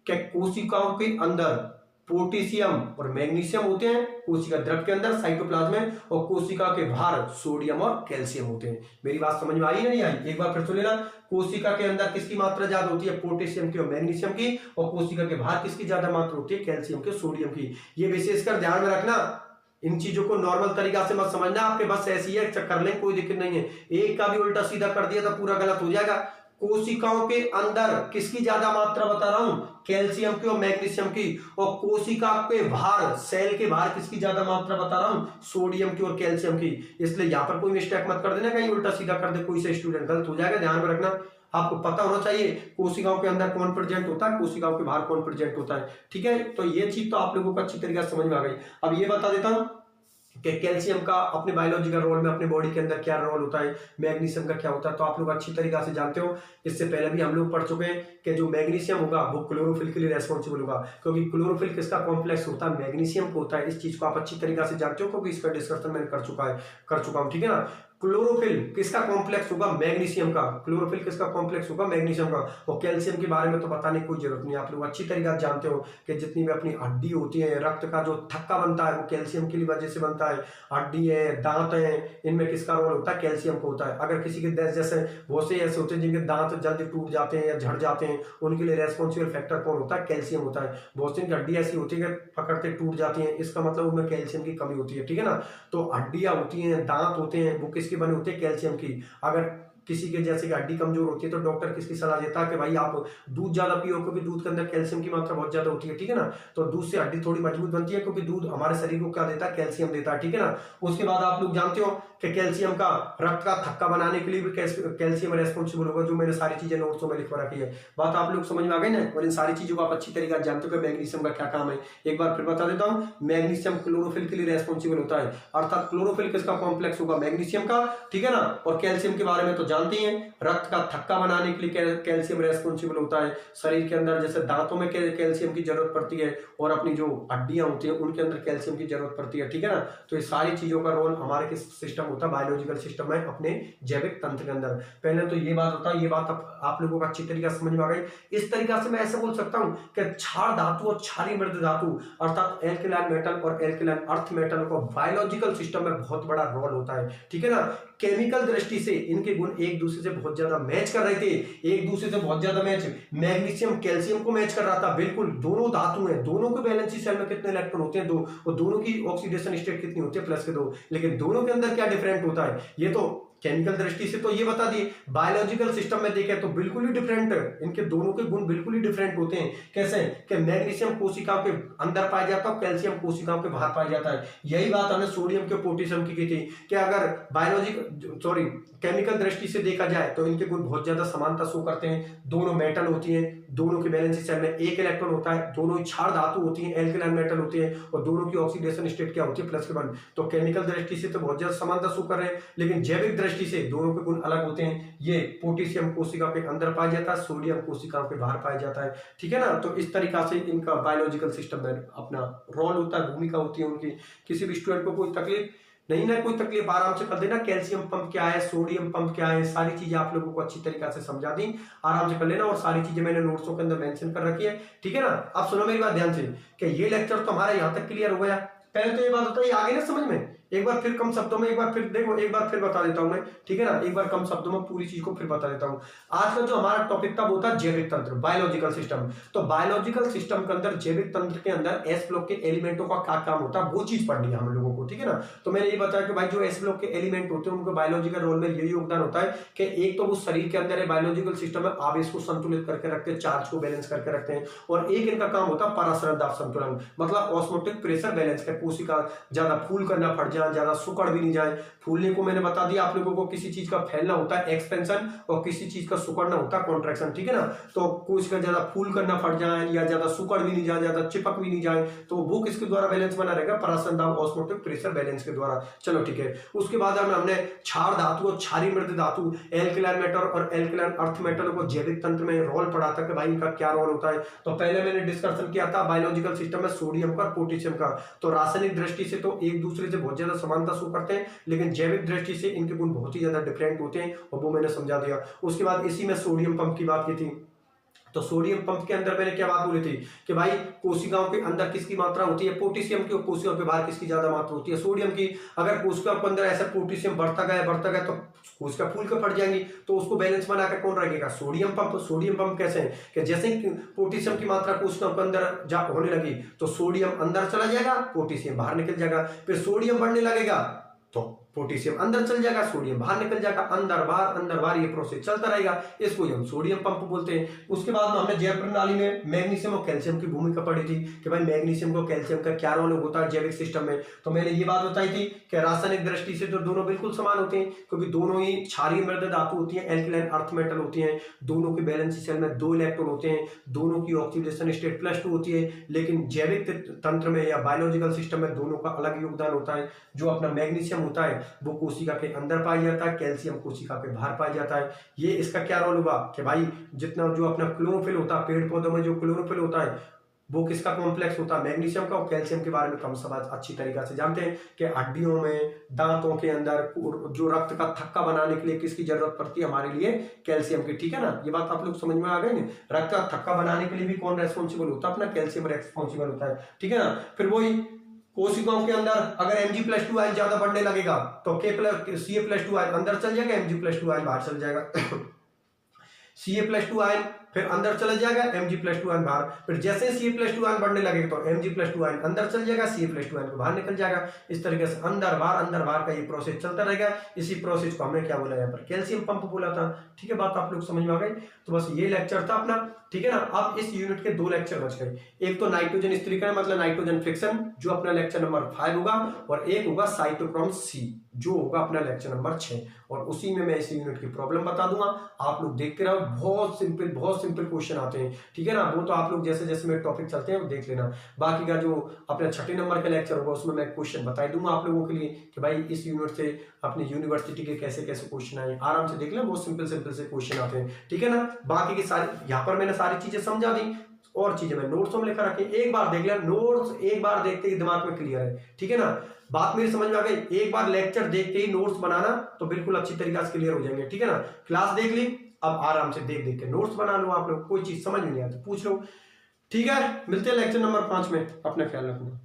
कि कोशिकाओं के अंदर पोटेशियम और मैग्नीशियम होते हैं, कोशिका द्रव के अंदर साइटोप्लाज्म में, और कोशिका के बाहर सोडियम और कैल्शियम होते हैं। मेरी बात समझ में आई या नहीं आई, एक बार फिर सुन लेना। कोशिका के अंदर किसकी मात्रा ज्यादा होती है, पोटेशियम की और मैग्नीशियम की, और कोशिका के बाहर किसकी ज्यादा मात्रा होती है, कैल्शियम के, सोडियम की। ये विशेषकर ध्यान में रखना। इन चीजों को नॉर्मल तरीका से मत समझना, आपके बस ऐसी है, कर लें कोई दिक्कत नहीं है। एक का भी उल्टा सीधा कर दिया तो पूरा गलत हो जाएगा। कोशिकाओं के अंदर किसकी ज्यादा मात्रा बता रहा हूं, कैल्शियम की और मैग्नीशियम की, और कोशिका के बाहर, सेल के बाहर किसकी ज्यादा मात्रा बता रहा हूं, सोडियम की और कैल्शियम की। इसलिए यहां पर कोई मिस्टेक मत कर देना, कहीं उल्टा सीधा कर दे कोई से स्टूडेंट, गलत हो जाएगा, ध्यान में रखना। आपको पता होना चाहिए कोशिकाओं के अंदर कौन प्रेजेंट होता है, कोशिकाओं के बाहर कौन प्रेजेंट होता है, ठीक है। तो ये चीज तो आप लोगों को अच्छी तरीके से समझ में आ गई। अब ये बता देता हूं कि कैल्शियम का अपने बायोलॉजिकल रोल में, अपने बॉडी के अंदर क्या रोल होता है, मैग्नीशियम का क्या होता है, तो आप लोग अच्छी तरीके से जानते हो। इससे पहले भी हम लोग पढ़ चुके हैं कि जो मैग्नीशियम होगा वो क्लोरोफिल के लिए रेस्पॉन्सिबल होगा, क्योंकि क्लोरोफिल किसका कॉम्प्लेक्स होता है, मैग्नीशियम को होता है। इस चीज को आप अच्छी तरीके से जानते हो क्योंकि इसका डिस्कशन मैंने कर चुका हूं, ठीक है ना। क्लोरोफिल किसका कॉम्प्लेक्स होगा, मैग्नीशियम का। क्लोरोफिल किसका कॉम्प्लेक्स होगा, मैग्नीशियम का। और कैल्शियम के बारे में तो बताने की कोई जरूरत नहीं, आप लोग अच्छी तरीके से जानते हो कि जितनी भी अपनी हड्डी होती है, रक्त का जो थक्का बनता है वो कैल्शियम की वजह से बनता है। हड्डी है, दांत है, इनमें किसका रोल होता है, कैल्शियम को होता है। अगर किसी के जैसे बहुत से ऐसे होते हैं जिनके दांत जल्दी टूट जाते हैं या झड़ जाते हैं, उनके लिए रेस्पॉन्सिबल फैक्टर कौन होता है, कैल्शियम होता है। बहुत सी हड्डी ऐसी होती है कि पकड़ते टूट जाती है, इसका मतलब उनमें कैल्शियम की कमी होती है, ठीक है ना। तो हड्डियां होती हैं, दांत होते हैं, वो किसके बने होते हैं, कैल्शियम की। अगर किसी के जैसे कि हड्डी कमजोर होती है तो डॉक्टर किसकी सलाह देता है कि भाई आप दूध ज्यादा पियो, क्योंकि दूध के अंदर कैल्शियम की मात्रा बहुत ज्यादा होती है, ठीक है ना। तो दूध से हड्डी थोड़ी मजबूत बनती है, क्योंकि दूध हमारे शरीर को क्या देता है, कैल्शियम देता है, ठीक है ना। उसके बाद आप लोग जानते हो कि कैल्शियम का रक्त का थक्का बनाने के लिए भी कैल्शियम रेस्पॉन्सिबल होगा, जो मैंने सारी चीजें नोट्सों में लिखवा रखी है। बात आप लोग समझ में आ गई ना। और इन सारी चीजों को आप अच्छी तरीके से जानते हो कि मैग्नीशियम का क्या काम है। एक बार फिर बता देता हूं, मैग्नीशियम क्लोरोफिल के लिए रेस्पॉन्सिबल होता है, अर्थात क्लोरोफिल किसका कॉम्प्लेक्स होगा, मैग्नीशियम का, ठीक है ना। और कैल्शियम के बारे में तो जानते ही हैं, रक्त का थक्का बनाने के लिए कैल्शियम रेस्पॉन्सिबल होता है। शरीर के अंदर जैसे दांतों में कैल्शियम की जरूरत पड़ती है, और अपनी जो हड्डियां होती है उनके अंदर कैल्शियम की जरूरत पड़ती है, ठीक है ना। तो ये सारी चीजों का रोल हमारे किस सिस्टम होता है, बायोलॉजिकल सिस्टम में, अपने जैविक तंत्र के अंदर। पहले तो ये बात होता है, ये बात आप लोगों को अच्छी तरीके से समझ में आ गई। इस तरीके से मैं ऐसे बोल सकता हूं कि क्षार धातु और क्षारीय मृद धातु, अर्थात एल्कलाइन मेटल और एल्कलाइन अर्थ मेटल को बायोलॉजिकल सिस्टम में बहुत बड़ा रोल होता है, ठीक है ना। केमिकल दृष्टि से इनके गुण एक दूसरे से बहुत ज्यादा मैच कर रहे थे, एक दूसरे से बहुत ज्यादा मैच, मैग्नीशियम कैल्शियम को मैच कर रहा था, बिल्कुल। दोनों धातु हैं, दोनों के वैलेंसी शेल में कितने इलेक्ट्रॉन होते हैं, 2, और दोनों की ऑक्सीडेशन स्टेट कितनी होती है, +2। लेकिन दोनों के अंदर क्या डिफरेंट होता है, ये तो केमिकल दृष्टि से तो ये बता दिए। बायोलॉजिकल सिस्टम में देखें तो बिल्कुल ही डिफरेंट है, इनके दोनों के गुण बिल्कुल ही डिफरेंट होते हैं। कैसे कि मैग्नीशियम कोशिकाओं के अंदर पाया जाता है, कैल्शियम कोशिकाओं के बाहर पाया जाता है। यही बात हमने सोडियम के पोटेशियम की थी कि अगर केमिकल दृष्टि से देखा जाए तो इनके गुण बहुत ज्यादा समानता शो करते हैं। दोनों मेटल होती हैं, दोनों के वैलेंसी शेल में एक इलेक्ट्रॉन होता है, दोनों क्षार धातु होती है, एल्कलाइन मेटल होती है, और दोनों की ऑक्सीडेशन स्टेट क्या होती है, +1। तो केमिकल दृष्टि से तो बहुत ज्यादा समानता शो कर रहे हैं, लेकिन जैविक दृष्टि दृष्टि से दोनों के गुण अलग होते हैं। ये पोटेशियम कोशिका के अंदर पाया जाता है, सोडियम कोशिका के बाहर पाया जाता है, ठीक है ना। तो इस तरीका से इनका बायोलॉजिकल सिस्टम में अपना रोल होता है, भूमिका होती है उनकी। किसी भी स्टूडेंट को कोई तकलीफ नहीं ना, कोई तकलीफ आराम से कर देना। कैल्शियम पंप क्या है, सोडियम पंप क्या है, सारी चीजें आप लोगों को अच्छी तरीके से समझा दी, आराम से कर लेना। और सारी चीजें मैंने नोट्सों के अंदर मेंशन कर रखी है, ठीक है ना। अब सुनो मेरी बात ध्यान से कि ये लेक्चर तो हमारा यहाँ तक क्लियर हो गया। पहले तो ये बात होता है, आगे ना समझ में, एक बार फिर कम शब्दों में, एक बार फिर देखो, एक बार फिर बता देता हूं मैं, ठीक है ना। एक बार कम शब्दों में पूरी चीज को फिर बता देता हूं। आज का जो हमारा टॉपिक था वो था जैविक तंत्र, बायोलॉजिकल सिस्टम। तो बायोलॉजिकल सिस्टम के अंदर, जैविक तंत्र के अंदर एस ब्लॉक के एलिमेंटों का क्या काम होता है वो चीज पढ़नी है हम लोगों को, ठीक है ना। तो मैंने ये बताया कि भाई जो एस ब्लॉक के एलिमेंट होते हैं उनको बायोलॉजिकल रोल में यही योगदान होता है कि एक तो वो शरीर के अंदर बायोलॉजिकल सिस्टम में आवेश को संतुलित करके रखते हैं, चार्ज को बैलेंस करके रखते हैं। और एक इनका काम होता है परासरण दाब संतुलन, मतलब ऑस्मोटिक प्रेशर बैलेंस का। कोशिका ज्यादा फूल करना फट जाए, ज्यादा सुकड़ भी नहीं जाए। फूलने को मैंने बता दिया आप लोगों को, किसी चीज का फैलना होता है एक्सपेंशन और किसी चीज का सुकड़ना होता है कॉन्ट्रैक्शन, ठीक है ना। तो कोशिका ज्यादा फूल करना फट जाए या ज्यादा सुकड़ भी नहीं जाए, ज्यादा चिपक भी नहीं जाए, तो वो किसके द्वारा बैलेंस बना रहेगा, परासरण दाब ऑस्मोटिक प्रेशर बैलेंस के द्वारा। चलो ठीक है। उसके बाद हमने क्षार धातु और क्षारीय मृद धातु, एल्कलाइन मेटल और एल्कलाइन अर्थ मेटल को जैविक तंत्र में रोल पढ़ा था कि भाई इनका क्या रोल होता है। तो पहले मैंने डिस्कशन किया था बायोलॉजिकल सिस्टम में सोडियम का, पोटेशियम का। तो रासायनिक दृष्टि से तो एक दूसरे से बहुत ज्यादा समानता शो करते हैं, लेकिन जैविक दृष्टि से इनके गुण बहुत ही ज्यादा डिफरेंट होते हैं, और वो मैंने समझा दिया। उसके बाद इसी में सोडियम पंप की बात की थी। तो सोडियम पंप के अंदर मैंने क्या बात बोली थी कि भाई कोशिकाओं के अंदर किसकी मात्रा होती है, पोटेशियम की, और कोशिकाओं के बाहर किसकी ज्यादा मात्रा होती है, सोडियम की। अगर कोशिकाओं के अंदर ऐसा पोटेशियम बढ़ता गया तो कोशिका फूल के फट जाएंगी, तो उसको बैलेंस बनाकर कौन रखेगा, सोडियम पंप। सोडियम पंप कैसे है कि जैसे पोटेशियम की मात्रा कोशिकाओं के अंदर होने लगी तो सोडियम अंदर चला जाएगा, पोटेशियम बाहर निकल जाएगा। फिर सोडियम बढ़ने लगेगा तो पोटेशियम अंदर चल जाएगा, सोडियम बाहर निकल जाएगा, अंदर बाहर ये प्रोसेस चलता रहेगा। इसको हम सोडियम पंप बोलते हैं। उसके बाद में हमने जैव प्रणाली में मैग्नीशियम और कैल्शियम की भूमिका पढ़ी थी कि भाई मैग्नीशियम को कैल्शियम का क्या रोल होता है जैविक सिस्टम में। तो मैंने ये बात बताई थी कि रासायनिक दृष्टि से तो दोनों बिल्कुल समान होते हैं, क्योंकि दोनों ही क्षारीय मृद धातु होती है, एल्कलाइन अर्थ मेटल होती है। दोनों के बैलेंस शेल में 2 इलेक्ट्रॉन होते हैं, दोनों की ऑक्सीडेशन स्टेट +2 होती है। लेकिन जैविक तंत्र में या बायोलॉजिकल सिस्टम में दोनों का अलग योगदान होता है। जो अपना मैग्नीशियम होता है वो कोशिका के अंदर पाया जाता है, कैल्शियम कोशिका के बाहर पाया जाता है। ये इसका क्या रोल हुआ कि भाई जितना जो अपना क्लोरोफिल होता है, पेड़ पौधों में जो क्लोरोफिल होता है वो किसका कॉम्प्लेक्स होता है, मैग्नीशियम का। और कैल्शियम के बारे में कम समझ अच्छी तरीके से जानते हैं कि हड्डियों में, दांतों के अंदर जो रक्त का थक्का बनाने के लिए किसकी जरूरत पड़ती है, हमारे लिए कैल्शियम की, ठीक है ना। ये बात आप लोग समझ में आ गई ना। रक्त का थक्का बनाने के लिए भी कौन रेस्पॉन्सिबल होता है, अपना कैल्शियम रेस्पॉन्सिबल होता है, ठीक है ना। फिर वही कोशिकाओं के अंदर अगर Mg+2 आयन ज्यादा बढ़ने लगेगा तो Ca+2 आयन अंदर चल जाएगा, Mg+2 आयन बाहर चल जाएगा। Ca+2 आयन फिर अंदर चला जाएगा, Mg+2 आयन बाहर। फिर जैसे Ca+2 आयन बढ़ने लगेगा तो Mg+2 आयन अंदर चल जाएगा, Ca+2 आयन को बाहर निकल जाएगा। इस तरीके से अंदर बाहर का ये प्रोसेस चलता रहेगा। इसी प्रोसेस को हमने क्या बोला यहाँ पर, कैल्शियम पंप बोला था, ठीक है। बात आप लोग समझ में आ गई। तो बस ये लेक्चर था अपना, ठीक है ना। अब इस यूनिट के 2 लेक्चर बच गए। एक तो नाइट्रोजन स्थिरीकरण मतलब नाइट्रोजन फिक्शन जो अपना लेक्चर नंबर 5 होगा, और एक होगा साइटोक्रोम C जो होगा अपना लेक्चर नंबर 6। और उसी में मैं इस यूनिट की प्रॉब्लम बता दूंगा, आप लोग देखते रहो। बहुत सिंपल क्वेश्चन आते हैं, ठीक है ना। वो तो आप लोग जैसे जैसे मेरे टॉपिक चलते हैं वो देख लेना। बाकी का जो अपना 6 नंबर का लेक्चर होगा उसमें मैं क्वेश्चन बता दूंगा आप लोगों के लिए कि भाई इस यूनिट से अपनी यूनिवर्सिटी के कैसे कैसे क्वेश्चन आए, आराम से देख लें। बहुत सिंपल से क्वेश्चन आते हैं, ठीक है ना। बाकी की सारी यहाँ पर मैंने सारी चीजें समझा दी, और चीजें मैं नोट्स में लेकर रखे। एक बार देख लिया नोट्स, एक बार देखते ही दिमाग में क्लियर है, ठीक है ना। बात मेरी समझ में आ गई। एक बार लेक्चर देखते ही नोट्स बनाना तो बिल्कुल अच्छी तरीके से क्लियर हो जाएंगे, ठीक है ना। क्लास देख ली, अब आराम से देख के नोट्स बना लो। आप लोग कोई चीज समझ में नहीं आती पूछ लो, ठीक है। मिलते हैं लेक्चर नंबर 5 में, अपना ख्याल रखना।